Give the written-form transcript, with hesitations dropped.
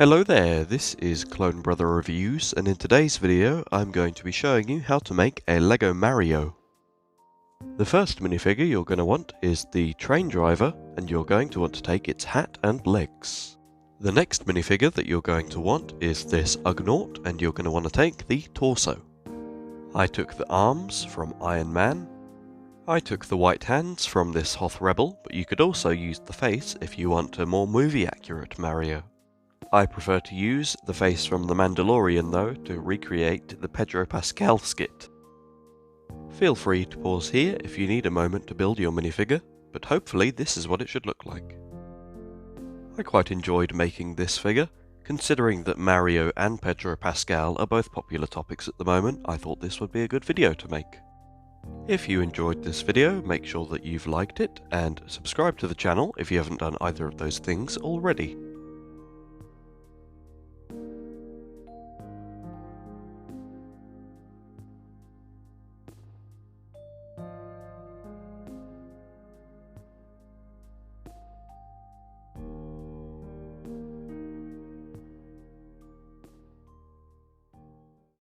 Hello there, this is Clone Brother Reviews, and in today's video I'm going to be showing you how to make a Lego Mario. The first minifigure you're going to want is the train driver, and you're going to want to take its hat and legs. The next minifigure that you're going to want is this Ugnaught, and you're going to want to take the torso. I took the arms from Iron Man. I took the white hands from this Hoth Rebel, but you could also use the face if you want a more movie-accurate Mario. I prefer to use the face from The Mandalorian though to recreate the Pedro Pascal skit. Feel free to pause here if you need a moment to build your minifigure, but hopefully this is what it should look like. I quite enjoyed making this figure. Considering that Mario and Pedro Pascal are both popular topics at the moment, I thought this would be a good video to make. If you enjoyed this video, make sure that you've liked it and subscribe to the channel if you haven't done either of those things already.